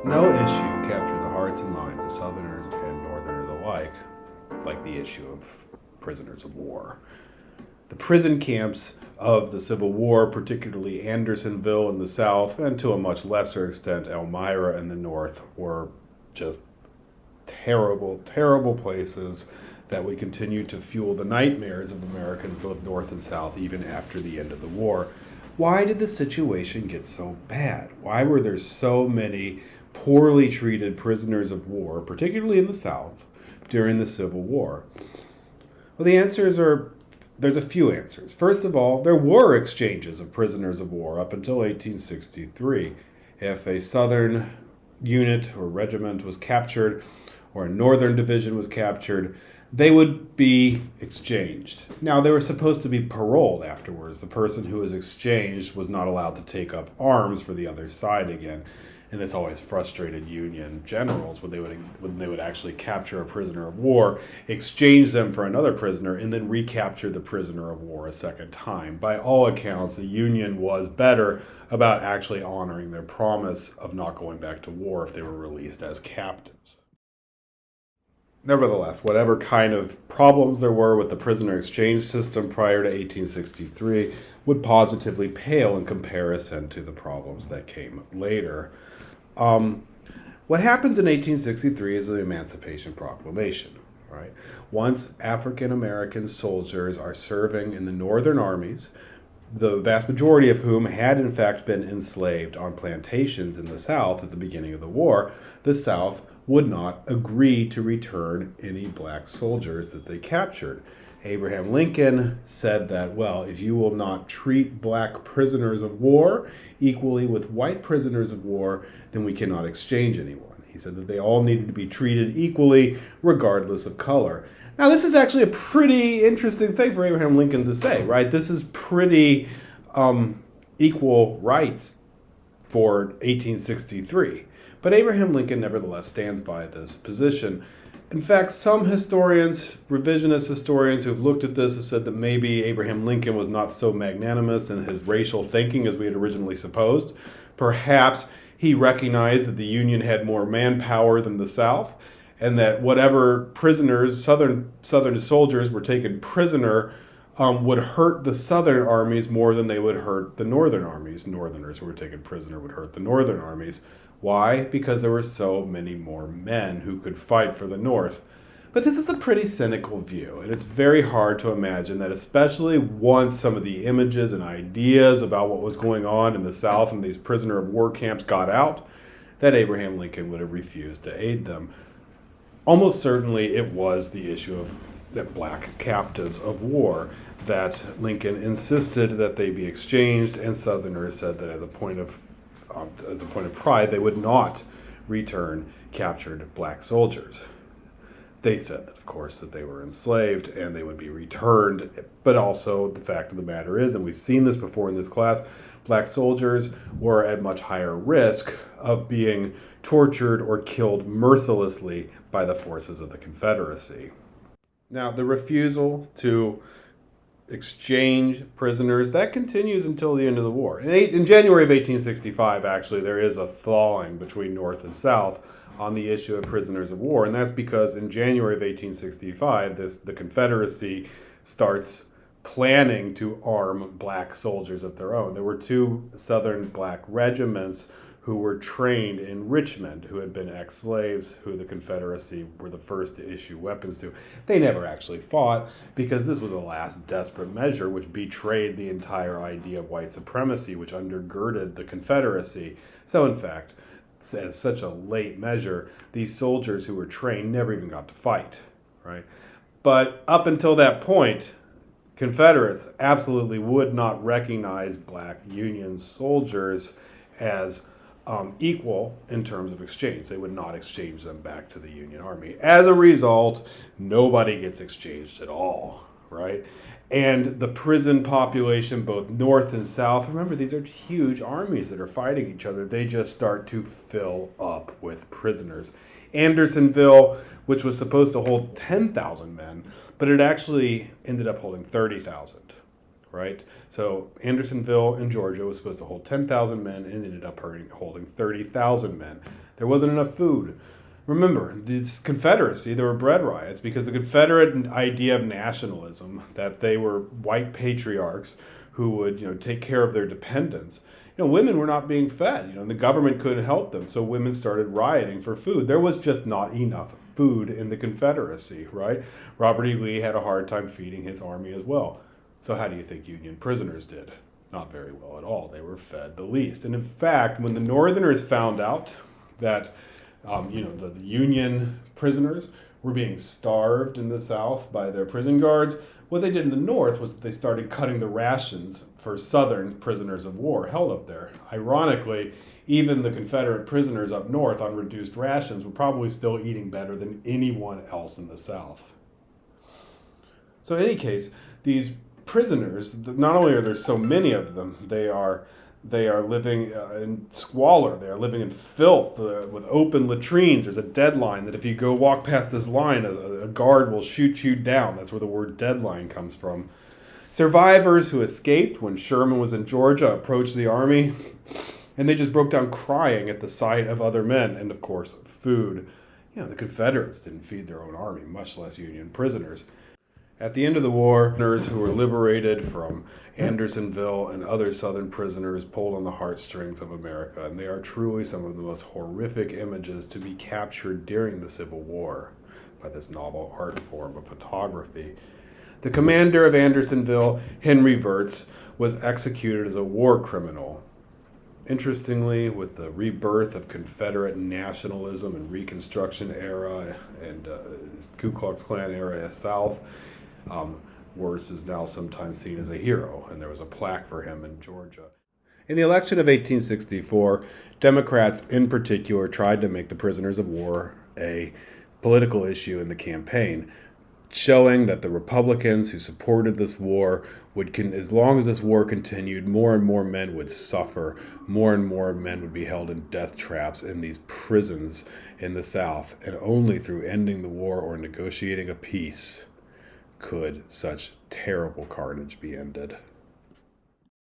No issue captured the hearts and minds of Southerners and Northerners alike, like the issue of prisoners of war. The prison camps of the Civil War, particularly Andersonville in the South, and to a much lesser extent Elmira in the North, were just terrible, terrible places that would continue to fuel the nightmares of Americans both North and South even after the end of the war. Why did the situation get so bad? Why were there so many poorly treated prisoners of war, particularly in the South, during the Civil War? Well, there's a few answers. First of all, there were exchanges of prisoners of war up until 1863. If a Southern unit or regiment was captured, or a Northern division was captured, they would be exchanged. Now, they were supposed to be paroled afterwards. The person who was exchanged was not allowed to take up arms for the other side again. And this always frustrated Union generals when they would actually capture a prisoner of war, exchange them for another prisoner, and then recapture the prisoner of war a second time. By all accounts, the Union was better about actually honoring their promise of not going back to war if they were released as captives. Nevertheless, whatever kind of problems there were with the prisoner exchange system prior to 1863 would positively pale in comparison to the problems that came later. What happens in 1863 is the Emancipation Proclamation. Right? Once African American soldiers are serving in the Northern armies, the vast majority of whom had in fact been enslaved on plantations in the South at the beginning of the war, the South would not agree to return any black soldiers that they captured. Abraham Lincoln said that, well, if you will not treat black prisoners of war equally with white prisoners of war, then we cannot exchange anyone. He said that they all needed to be treated equally regardless of color. Now, this is actually a pretty interesting thing for Abraham Lincoln to say, right? This is pretty equal rights for 1863. But Abraham Lincoln nevertheless stands by this position. In fact, some historians, revisionist historians who've looked at this have said that maybe Abraham Lincoln was not so magnanimous in his racial thinking as we had originally supposed. Perhaps he recognized that the Union had more manpower than the South, and that whatever prisoners, Southern soldiers were taken prisoner would hurt the Southern armies more than they would hurt the Northern armies. Northerners who were taken prisoner would hurt the Northern armies. Why? Because there were so many more men who could fight for the North. But this is a pretty cynical view, and it's very hard to imagine that, especially once some of the images and ideas about what was going on in the South and these prisoner of war camps got out, that Abraham Lincoln would have refused to aid them. Almost certainly it was the issue of the black captives of war that Lincoln insisted that they be exchanged, and Southerners said that as a point of pride, they would not return captured black soldiers. They said that, of course, that they were enslaved and they would be returned, but also the fact of the matter is, and we've seen this before in this class, black soldiers were at much higher risk of being tortured or killed mercilessly by the forces of the Confederacy. Now, the refusal to exchange prisoners, that continues until the end of the war. In January of 1865, actually, there is a thawing between North and South on the issue of prisoners of war, and that's because in January of 1865, the Confederacy starts planning to arm black soldiers of their own. There were two Southern black regiments who were trained in Richmond, who had been ex-slaves, who the Confederacy were the first to issue weapons to. They never actually fought because this was a last desperate measure which betrayed the entire idea of white supremacy, which undergirded the Confederacy. So in fact, as such a late measure, these soldiers who were trained never even got to fight, right? But up until that point, Confederates absolutely would not recognize black Union soldiers as equal in terms of exchange. They would not exchange them back to the Union Army. As a result, nobody gets exchanged at all, right? And the prison population, both North and South, remember, these are huge armies that are fighting each other. They just start to fill up with prisoners. Andersonville, which was supposed to hold 10,000 men, but it actually ended up holding 30,000. right? So Andersonville in Georgia was supposed to hold 10,000 men and ended up holding 30,000 men. There wasn't enough food. Remember, this Confederacy, there were bread riots because the Confederate idea of nationalism, that they were white patriarchs who would, take care of their dependents. Women were not being fed, and the government couldn't help them, so women started rioting for food. There was just not enough food in the Confederacy, right? Robert E. Lee had a hard time feeding his army as well. So how do you think Union prisoners did? Not very well at all. They were fed the least. And in fact, when the Northerners found out that the Union prisoners were being starved in the South by their prison guards, what they did in the North was that they started cutting the rations for Southern prisoners of war held up there. Ironically, even the Confederate prisoners up north on reduced rations were probably still eating better than anyone else in the South. So in any case, these prisoners, not only are there so many of them, they are living in squalor. They are living in filth with open latrines. There's a deadline that if you go walk past this line, a guard will shoot you down. That's where the word deadline comes from. Survivors who escaped when Sherman was in Georgia approached the army, and they just broke down crying at the sight of other men and, of course, food. The Confederates didn't feed their own army, much less Union prisoners. At the end of the war, prisoners who were liberated from Andersonville and other Southern prisoners pulled on the heartstrings of America, and they are truly some of the most horrific images to be captured during the Civil War by this novel art form of photography. The commander of Andersonville, Henry Wirz, was executed as a war criminal. Interestingly, with the rebirth of Confederate nationalism and Reconstruction era and Ku Klux Klan era South, Wirz is now sometimes seen as a hero, and there was a plaque for him in Georgia. In the election of 1864, Democrats in particular tried to make the prisoners of war a political issue in the campaign, showing that the Republicans who supported this war as long as this war continued, more and more men would suffer, more and more men would be held in death traps in these prisons in the South, and only through ending the war or negotiating a peace could such terrible carnage be ended.